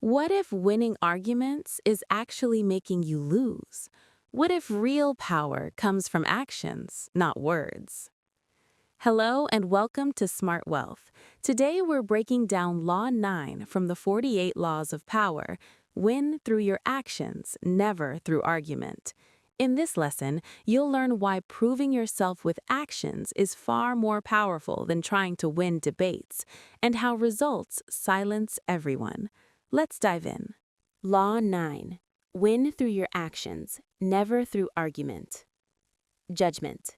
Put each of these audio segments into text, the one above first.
What if winning arguments is actually making you lose? What if real power comes from actions, not words? Hello and welcome to Smart Wealth. Today we're breaking down Law 9 from the 48 Laws of Power. Win through your actions, never through argument. In this lesson, you'll learn why proving yourself with actions is far more powerful than trying to win debates, and how results silence everyone. Let's dive in. Law 9. Win through your actions, never through argument. Judgment.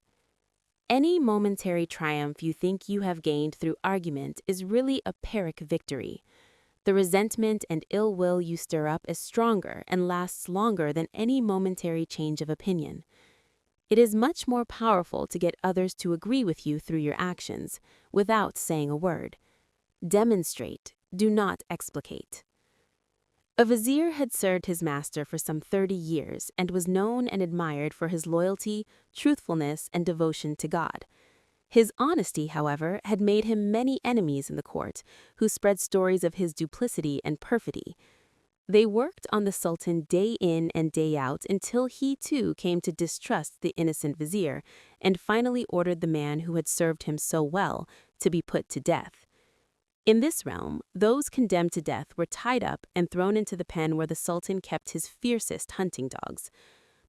Any momentary triumph you think you have gained through argument is really a Pyrrhic victory. The resentment and ill will you stir up is stronger and lasts longer than any momentary change of opinion. It is much more powerful to get others to agree with you through your actions, without saying a word. Demonstrate, do not explicate. A vizier had served his master for some 30 years and was known and admired for his loyalty, truthfulness, and devotion to God. His honesty, however, had made him many enemies in the court, who spread stories of his duplicity and perfidy. They worked on the sultan day in and day out until he too came to distrust the innocent vizier and finally ordered the man who had served him so well to be put to death. In this realm, those condemned to death were tied up and thrown into the pen where the sultan kept his fiercest hunting dogs.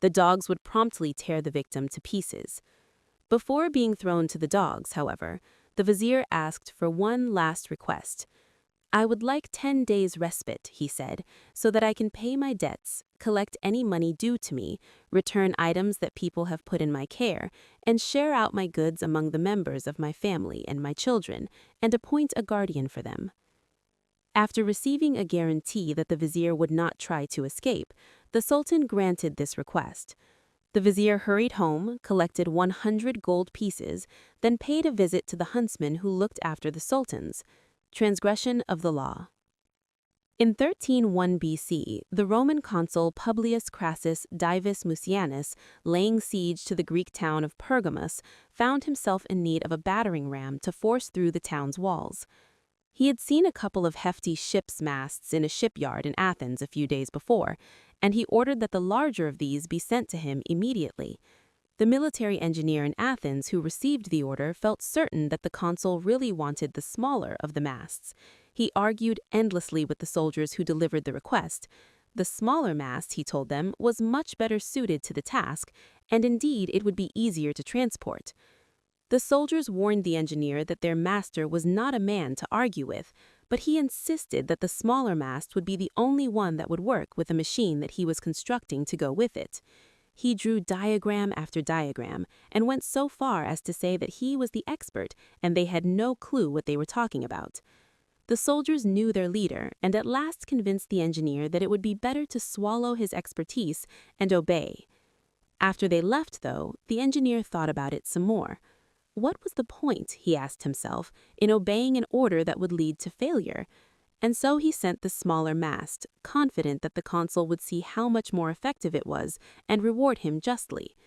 The dogs would promptly tear the victim to pieces. Before being thrown to the dogs, however, the vizier asked for one last request. "I would like 10 days' respite," he said, "so that I can pay my debts, collect any money due to me, return items that people have put in my care, and share out my goods among the members of my family and my children, and appoint a guardian for them." After receiving a guarantee that the vizier would not try to escape, the sultan granted this request. The vizier hurried home, collected 100 gold pieces, then paid a visit to the huntsman who looked after the sultans. Transgression of the law. In 1301 BC, the Roman consul Publius Crassus Divus Mucianus, laying siege to the Greek town of Pergamus, found himself in need of a battering ram to force through the town's walls. He had seen a couple of hefty ship's masts in a shipyard in Athens a few days before, and he ordered that the larger of these be sent to him immediately. The military engineer in Athens who received the order felt certain that the consul really wanted the smaller of the masts. He argued endlessly with the soldiers who delivered the request. The smaller mast, he told them, was much better suited to the task, and indeed it would be easier to transport. The soldiers warned the engineer that their master was not a man to argue with, but he insisted that the smaller mast would be the only one that would work with the machine that he was constructing to go with it. He drew diagram after diagram and went so far as to say that he was the expert and they had no clue what they were talking about. The soldiers knew their leader and at last convinced the engineer that it would be better to swallow his expertise and obey. After they left, though, the engineer thought about it some more. What was the point, he asked himself, in obeying an order that would lead to failure? And so he sent the smaller mast, confident that the consul would see how much more effective it was and reward him justly.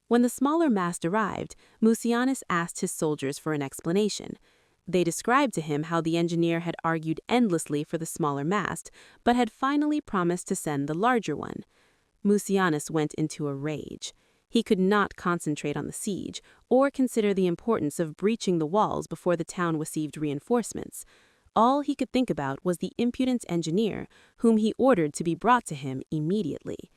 When the smaller mast arrived, Mucianus asked his soldiers for an explanation. They described to him how the engineer had argued endlessly for the smaller mast, but had finally promised to send the larger one. Mucianus went into a rage. He could not concentrate on the siege, or consider the importance of breaching the walls before the town received reinforcements. All he could think about was the impudent engineer, whom he ordered to be brought to him immediately.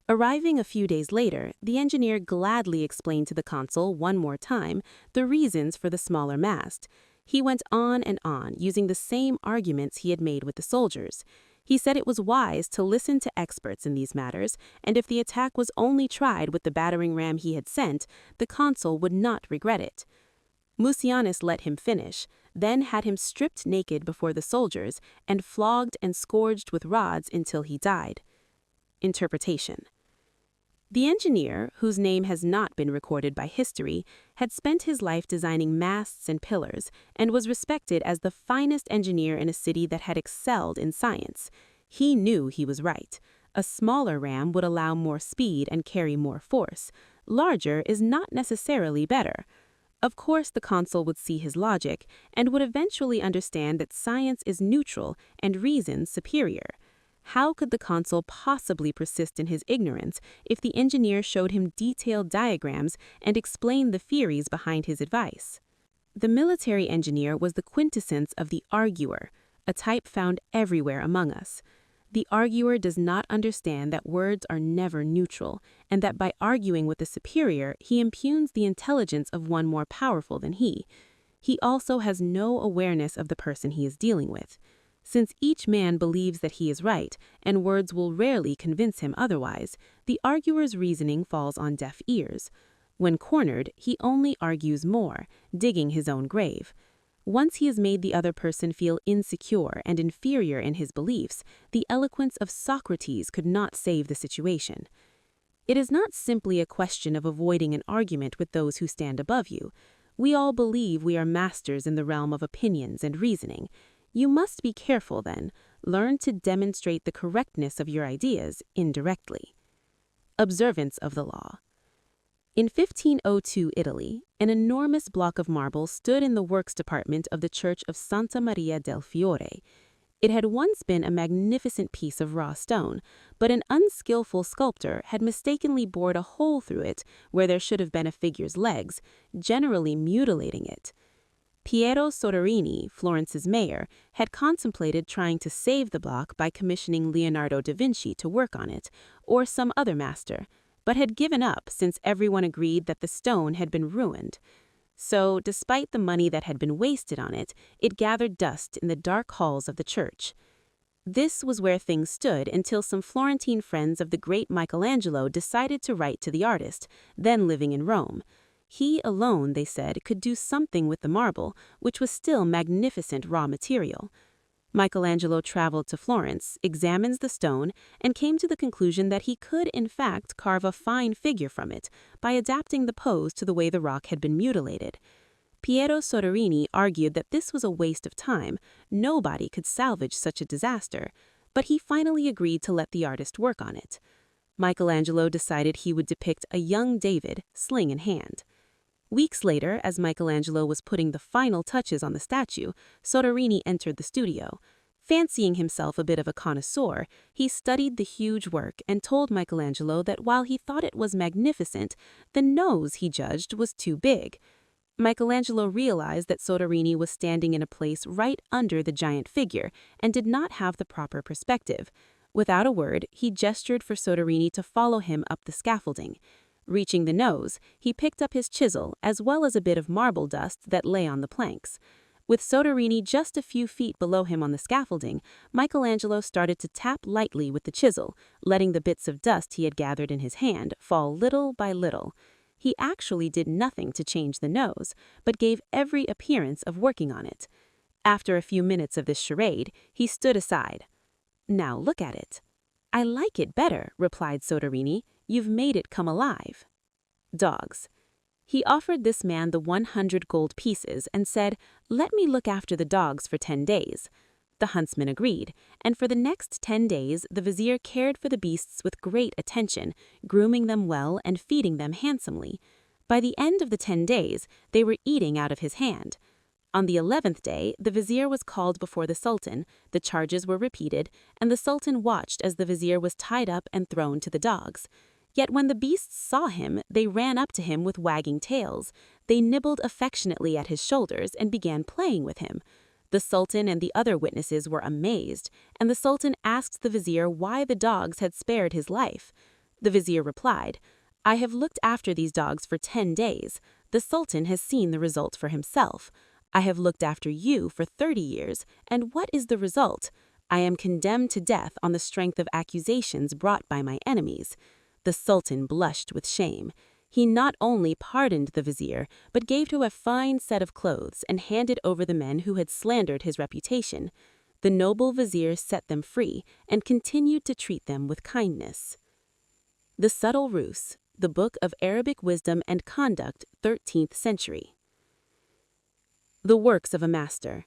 Arriving a few days later, the engineer gladly explained to the consul one more time the reasons for the smaller mast. He went on and on, using the same arguments he had made with the soldiers. He said it was wise to listen to experts in these matters, and if the attack was only tried with the battering ram he had sent, the consul would not regret it. Mucianus let him finish, then had him stripped naked before the soldiers and flogged and scourged with rods until he died. Interpretation. The engineer, whose name has not been recorded by history, had spent his life designing masts and pillars and was respected as the finest engineer in a city that had excelled in science. He knew he was right. A smaller ram would allow more speed and carry more force. Larger is not necessarily better. Of course, the consul would see his logic and would eventually understand that science is neutral and reason superior. How could the consul possibly persist in his ignorance if the engineer showed him detailed diagrams and explained the theories behind his advice? The military engineer was the quintessence of the arguer, a type found everywhere among us. The arguer does not understand that words are never neutral, and that by arguing with a superior, he impugns the intelligence of one more powerful than he. He also has no awareness of the person he is dealing with. Since each man believes that he is right, and words will rarely convince him otherwise, the arguer's reasoning falls on deaf ears. When cornered, he only argues more, digging his own grave. Once he has made the other person feel insecure and inferior in his beliefs, the eloquence of Socrates could not save the situation. It is not simply a question of avoiding an argument with those who stand above you. We all believe we are masters in the realm of opinions and reasoning. You must be careful then. Learn to demonstrate the correctness of your ideas indirectly. Observance of the law. In 1502 Italy, an enormous block of marble stood in the works department of the church of Santa Maria del Fiore. It had once been a magnificent piece of raw stone, but an unskillful sculptor had mistakenly bored a hole through it where there should have been a figure's legs, generally mutilating it. Piero Soderini, Florence's mayor, had contemplated trying to save the block by commissioning Leonardo da Vinci to work on it, or some other master, but had given up since everyone agreed that the stone had been ruined. So, despite the money that had been wasted on it, it gathered dust in the dark halls of the church. This was where things stood until some Florentine friends of the great Michelangelo decided to write to the artist, then living in Rome. He alone, they said, could do something with the marble, which was still magnificent raw material. Michelangelo traveled to Florence, examines the stone, and came to the conclusion that he could in fact carve a fine figure from it by adapting the pose to the way the rock had been mutilated. Piero Soderini argued that this was a waste of time. Nobody could salvage such a disaster, but he finally agreed to let the artist work on it. Michelangelo decided he would depict a young David, sling in hand. Weeks later, as Michelangelo was putting the final touches on the statue, Soderini entered the studio. Fancying himself a bit of a connoisseur, he studied the huge work and told Michelangelo that while he thought it was magnificent, the nose, he judged, was too big. Michelangelo realized that Soderini was standing in a place right under the giant figure and did not have the proper perspective. Without a word, he gestured for Soderini to follow him up the scaffolding. Reaching the nose, he picked up his chisel as well as a bit of marble dust that lay on the planks. With Soderini just a few feet below him on the scaffolding, Michelangelo started to tap lightly with the chisel, letting the bits of dust he had gathered in his hand fall little by little. He actually did nothing to change the nose, but gave every appearance of working on it. After a few minutes of this charade, he stood aside. "Now look at it." "I like it better," replied Soderini. "You've made it come alive." Dogs. He offered this man the 100 gold pieces and said, "Let me look after the dogs for 10 days. The huntsman agreed, and for the next 10 days the vizier cared for the beasts with great attention, grooming them well and feeding them handsomely. By the end of the 10 days, they were eating out of his hand. On the 11th day, the vizier was called before the sultan, the charges were repeated, and the sultan watched as the vizier was tied up and thrown to the dogs. Yet when the beasts saw him, they ran up to him with wagging tails. They nibbled affectionately at his shoulders and began playing with him. The sultan and the other witnesses were amazed, and the sultan asked the vizier why the dogs had spared his life. The vizier replied, "I have looked after these dogs for 10 days. The sultan has seen the result for himself. I have looked after you for 30 years, and what is the result? I am condemned to death on the strength of accusations brought by my enemies." The sultan blushed with shame. He not only pardoned the vizier, but gave him a fine set of clothes and handed over the men who had slandered his reputation. The noble vizier set them free and continued to treat them with kindness. The Subtle Ruse, the Book of Arabic Wisdom and Conduct, 13th century. The works of a master.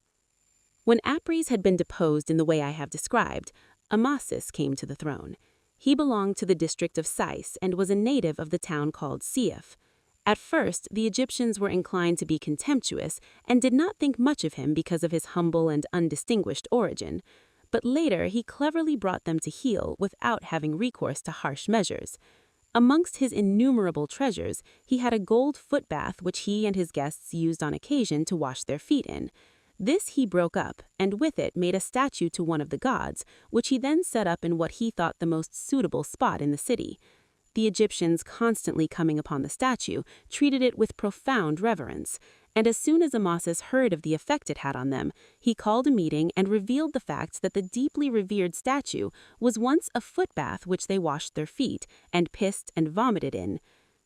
When Apries had been deposed in the way I have described, Amasis came to the throne. He belonged to the district of Sais and was a native of the town called Siaf. At first, the Egyptians were inclined to be contemptuous and did not think much of him because of his humble and undistinguished origin. but later he cleverly brought them to heel without having recourse to harsh measures. Amongst his innumerable treasures, he had a gold foot bath which he and his guests used on occasion to wash their feet in. This he broke up, and with it made a statue to one of the gods, which he then set up in what he thought the most suitable spot in the city. The Egyptians, constantly coming upon the statue, treated it with profound reverence, and as soon as Amasis heard of the effect it had on them, he called a meeting and revealed the fact that the deeply revered statue was once a foot bath which they washed their feet and pissed and vomited in.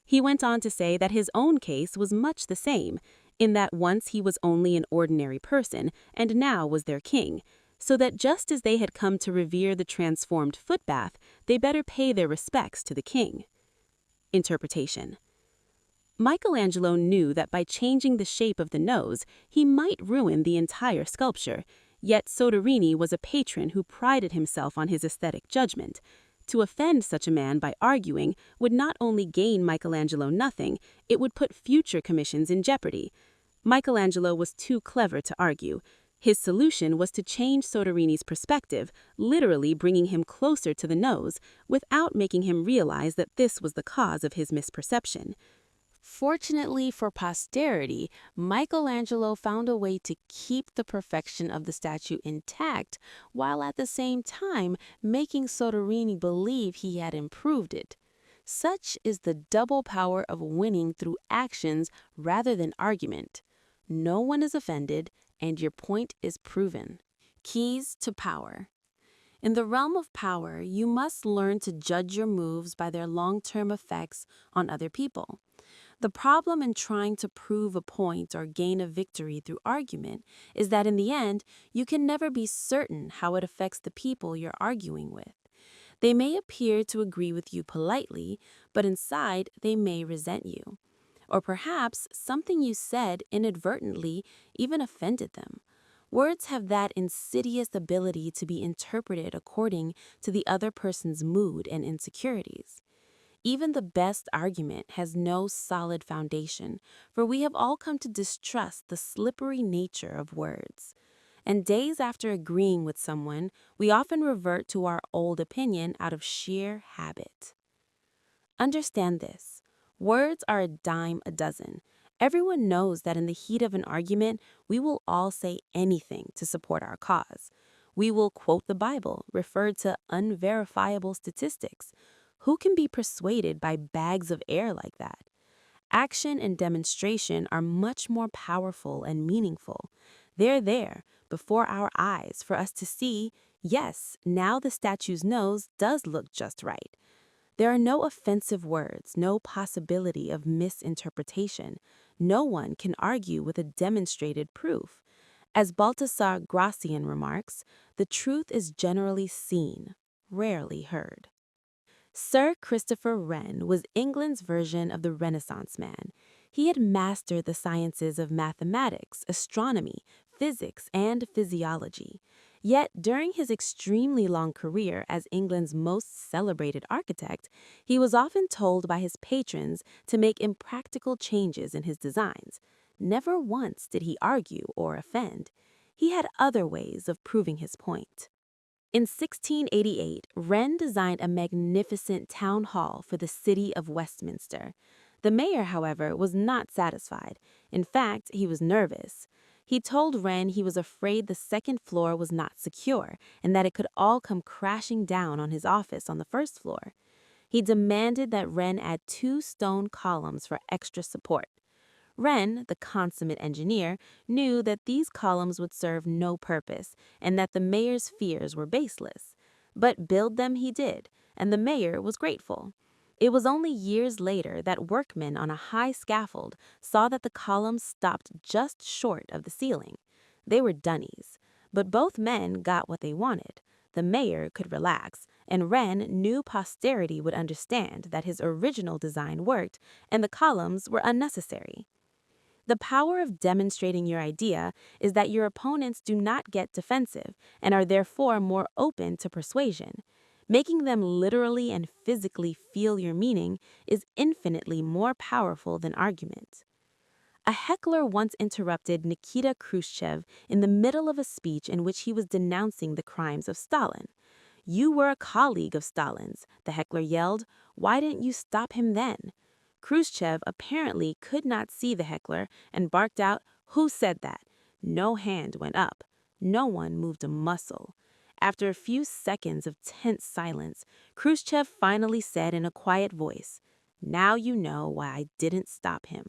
He went on to say that his own case was much the same, in that once he was only an ordinary person and now was their king, so that just as they had come to revere the transformed foot bath, they better pay their respects to the king. Interpretation. Michelangelo knew that by changing the shape of the nose, he might ruin the entire sculpture, yet Soderini was a patron who prided himself on his aesthetic judgment. To offend such a man by arguing would not only gain Michelangelo nothing, it would put future commissions in jeopardy. Michelangelo was too clever to argue. His solution was to change Soderini's perspective, literally bringing him closer to the nose, without making him realize that this was the cause of his misperception. Fortunately for posterity, Michelangelo found a way to keep the perfection of the statue intact while at the same time making Soderini believe he had improved it. Such is the double power of winning through actions rather than argument. No one is offended, and your point is proven. Keys to power. In the realm of power, you must learn to judge your moves by their long-term effects on other people. The problem in trying to prove a point or gain a victory through argument is that in the end, you can never be certain how it affects the people you're arguing with. They may appear to agree with you politely, but inside they may resent you. Or perhaps something you said inadvertently even offended them. Words have that insidious ability to be interpreted according to the other person's mood and insecurities. Even the best argument has no solid foundation, for we have all come to distrust the slippery nature of words. And days after agreeing with someone, we often revert to our old opinion out of sheer habit. Understand this. Words are a dime a dozen. Everyone knows that in the heat of an argument, we will all say anything to support our cause. We will quote the Bible, refer to unverifiable statistics. Who can be persuaded by bags of air like that? Action and demonstration are much more powerful and meaningful. They're there, before our eyes, for us to see, yes, now the statue's nose does look just right. There are no offensive words, no possibility of misinterpretation. No one can argue with a demonstrated proof. As Balthasar Gracian remarks, the truth is generally seen, rarely heard. Sir Christopher Wren was England's version of the Renaissance man. He had mastered the sciences of mathematics, astronomy, physics, and physiology. Yet, during his extremely long career as England's most celebrated architect, he was often told by his patrons to make impractical changes in his designs. Never once did he argue or offend. He had other ways of proving his point. In 1688, Wren designed a magnificent town hall for the city of Westminster. The mayor, however, was not satisfied. In fact, he was nervous. He told Wren he was afraid the second floor was not secure and that it could all come crashing down on his office on the first floor. He demanded that Wren add 2 stone columns for extra support. Wren, the consummate engineer, knew that these columns would serve no purpose and that the mayor's fears were baseless. But build them he did, and the mayor was grateful. It was only years later that workmen on a high scaffold saw that the columns stopped just short of the ceiling. They were dunnies, but both men got what they wanted. The mayor could relax, and Wren knew posterity would understand that his original design worked and the columns were unnecessary. The power of demonstrating your idea is that your opponents do not get defensive and are therefore more open to persuasion. Making them literally and physically feel your meaning is infinitely more powerful than argument. A heckler once interrupted Nikita Khrushchev in the middle of a speech in which he was denouncing the crimes of Stalin. "You were a colleague of Stalin's," the heckler yelled. "Why didn't you stop him then?" Khrushchev apparently could not see the heckler and barked out, "Who said that?" No hand went up. No one moved a muscle. After a few seconds of tense silence, Khrushchev finally said in a quiet voice, "Now you know why I didn't stop him."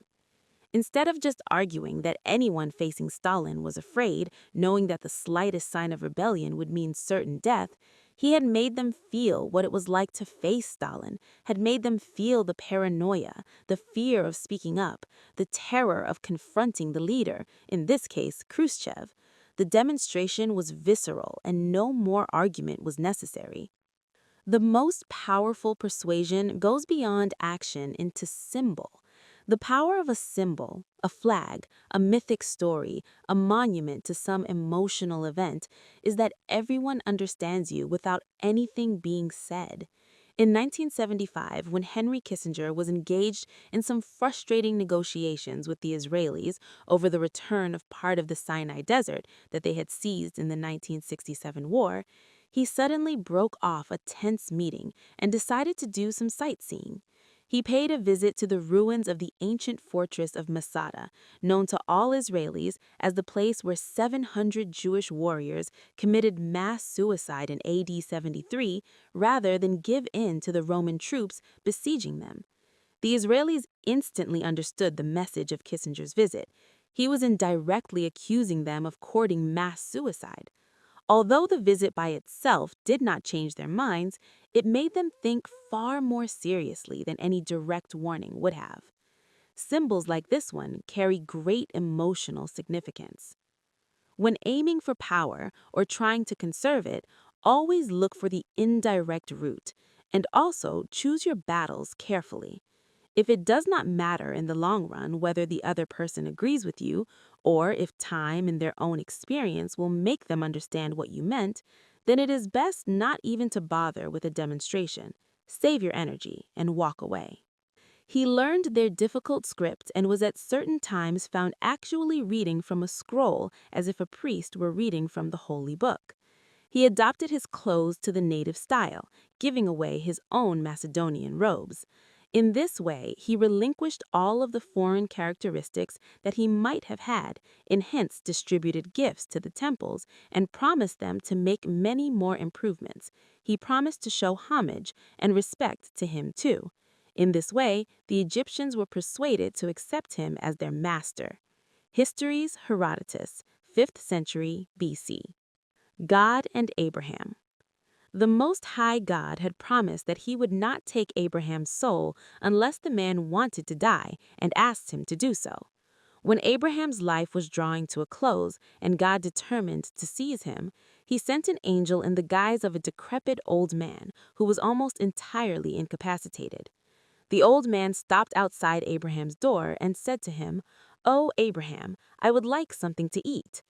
Instead of just arguing that anyone facing Stalin was afraid, knowing that the slightest sign of rebellion would mean certain death, he had made them feel what it was like to face Stalin, had made them feel the paranoia, the fear of speaking up, the terror of confronting the leader, in this case, Khrushchev. The demonstration was visceral and no more argument was necessary. The most powerful persuasion goes beyond action into symbol. The power of a symbol, a flag, a mythic story, a monument to some emotional event, is that everyone understands you without anything being said. In 1975, when Henry Kissinger was engaged in some frustrating negotiations with the Israelis over the return of part of the Sinai Desert that they had seized in the 1967 war, he suddenly broke off a tense meeting and decided to do some sightseeing. He paid a visit to the ruins of the ancient fortress of Masada, known to all Israelis as the place where 700 Jewish warriors committed mass suicide in AD 73 rather than give in to the Roman troops besieging them. The Israelis instantly understood the message of Kissinger's visit. He was indirectly accusing them of courting mass suicide. Although the visit by itself did not change their minds, it made them think far more seriously than any direct warning would have. Symbols like this one carry great emotional significance. When aiming for power or trying to conserve it, always look for the indirect route, and also choose your battles carefully. If it does not matter in the long run whether the other person agrees with you, or if time and their own experience will make them understand what you meant, then it is best not even to bother with a demonstration. Save your energy and walk away. He learned their difficult script and was at certain times found actually reading from a scroll as if a priest were reading from the holy book. He adopted his clothes to the native style, giving away his own Macedonian robes. In this way, he relinquished all of the foreign characteristics that he might have had, and hence distributed gifts to the temples and promised them to make many more improvements. He promised to show homage and respect to him too. In this way, the Egyptians were persuaded to accept him as their master. Histories Herodotus, 5th century BC. God and Abraham. The Most High God had promised that he would not take Abraham's soul unless the man wanted to die and asked him to do so. When Abraham's life was drawing to a close and God determined to seize him, he sent an angel in the guise of a decrepit old man who was almost entirely incapacitated. The old man stopped outside Abraham's door and said to him, "Oh, Abraham, I would like something to eat."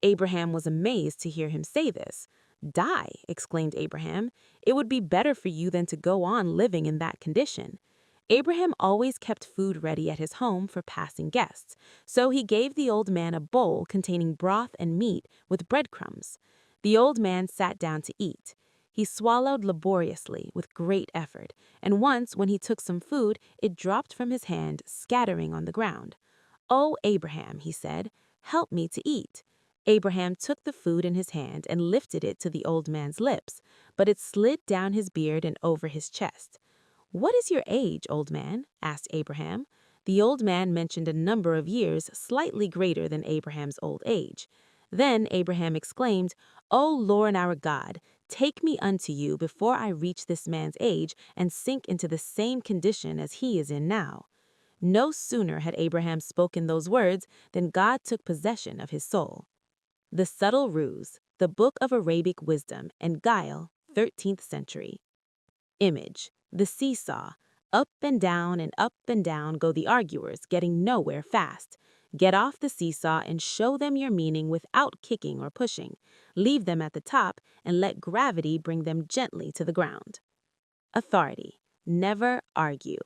Abraham was amazed to hear him say this. "Die," exclaimed Abraham. "It would be better for you than to go on living in that condition." Abraham always kept food ready at his home for passing guests, so he gave the old man a bowl containing broth and meat with breadcrumbs. The old man sat down to eat. He swallowed laboriously with great effort, and once when he took some food, it dropped from his hand, scattering on the ground. "Oh, Abraham," he said, "help me to eat." Abraham took the food in his hand and lifted it to the old man's lips, but it slid down his beard and over his chest. "What is your age, old man?" asked Abraham. The old man mentioned a number of years slightly greater than Abraham's old age. Then Abraham exclaimed, "O Lord our God, take me unto you before I reach this man's age and sink into the same condition as he is in now." No sooner had Abraham spoken those words than God took possession of his soul. The Subtle Ruse, the Book of Arabic Wisdom and Guile, 13th century. Image, the seesaw. Up and down go the arguers, getting nowhere fast. Get off the seesaw and show them your meaning without kicking or pushing. Leave them at the top and let gravity bring them gently to the ground. Authority. Never argue.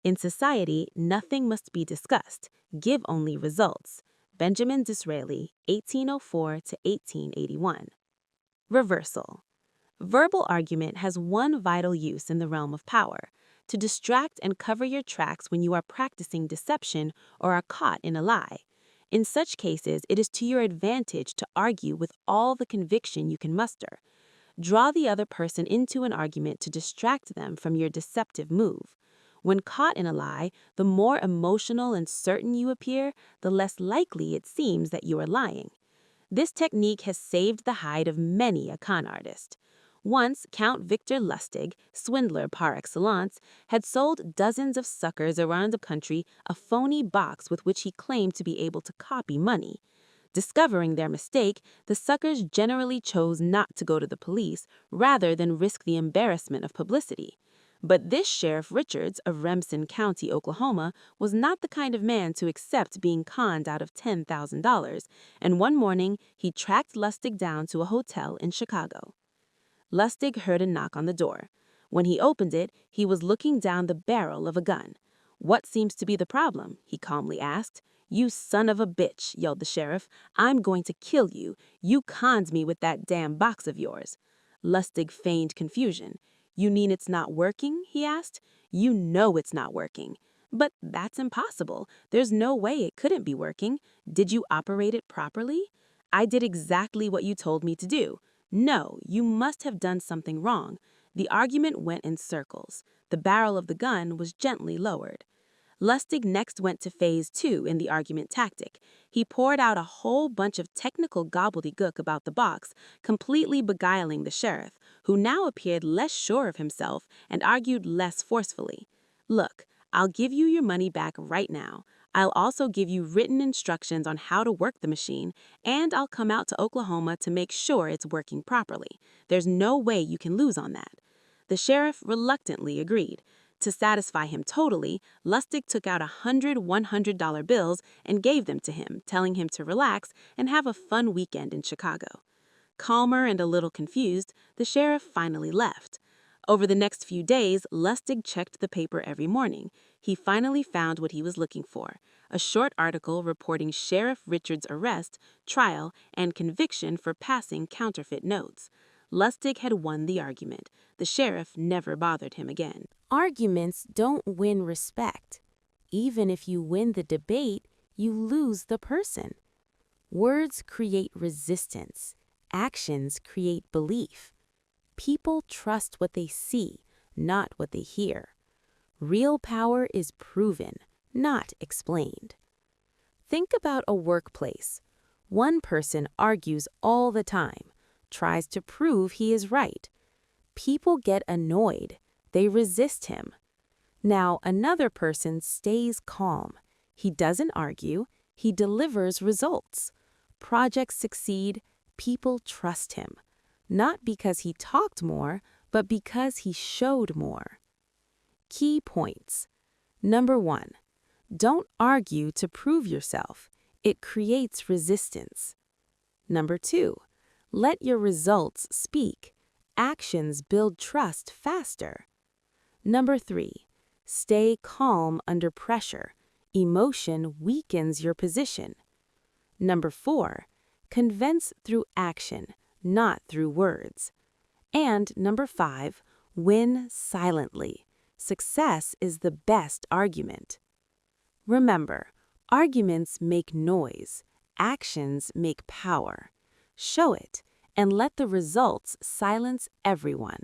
In society, nothing must be discussed. Give only results. Benjamin Disraeli, 1804 to 1881. Reversal. Verbal argument has one vital use in the realm of power: to distract and cover your tracks when you are practicing deception or are caught in a lie. In such cases, it is to your advantage to argue with all the conviction you can muster. Draw the other person into an argument to distract them from your deceptive move. When caught in a lie, the more emotional and certain you appear, the less likely it seems that you are lying. This technique has saved the hide of many a con artist. Once, Count Victor Lustig, swindler par excellence, had sold dozens of suckers around the country a phony box with which he claimed to be able to copy money. Discovering their mistake, the suckers generally chose not to go to the police rather than risk the embarrassment of publicity. But this Sheriff Richards of Remsen County, Oklahoma, was not the kind of man to accept being conned out of $10,000, and one morning he tracked Lustig down to a hotel in Chicago. Lustig heard a knock on the door. When he opened it, he was looking down the barrel of a gun. "What seems to be the problem?" he calmly asked. "You son of a bitch," yelled the sheriff. "I'm going to kill you. You conned me with that damn box of yours." Lustig feigned confusion. "You mean it's not working?" he asked. "You know it's not working." "But that's impossible. There's no way it couldn't be working. Did you operate it properly?" "I did exactly what you told me to do." "No, you must have done something wrong." The argument went in circles. The barrel of the gun was gently lowered. Lustig next went to phase 2 in the argument tactic. He poured out a whole bunch of technical gobbledygook about the box, completely beguiling the sheriff, who now appeared less sure of himself and argued less forcefully. "Look, I'll give you your money back right now. I'll also give you written instructions on how to work the machine, and I'll come out to Oklahoma to make sure it's working properly. There's no way you can lose on that." The sheriff reluctantly agreed. To satisfy him totally, Lustig took out 100 $100 bills and gave them to him, telling him to relax and have a fun weekend in Chicago. Calmer and a little confused, the sheriff finally left. Over the next few days, Lustig checked the paper every morning. He finally found what he was looking for: a short article reporting Sheriff Richards' arrest, trial, and conviction for passing counterfeit notes. Lustig had won the argument. The sheriff never bothered him again. Arguments don't win respect. Even if you win the debate, you lose the person. Words create resistance. Actions create belief. People trust what they see, not what they hear. Real power is proven, not explained. Think about a workplace. One person argues all the time, tries to prove he is right. People get annoyed. They resist him. Now another person stays calm. He doesn't argue. He delivers results. Projects succeed. People trust him. Not because he talked more, but because he showed more. Key points. Number 1. Don't argue to prove yourself. It creates resistance. Number 2. Let your results speak. Actions build trust faster. Number 3. Stay calm under pressure. Emotion weakens your position. Number 4. Convince through action, not through words. And number 5. Win silently. Success is the best argument. Remember, arguments make noise. Actions make power. Show it, and let the results silence everyone.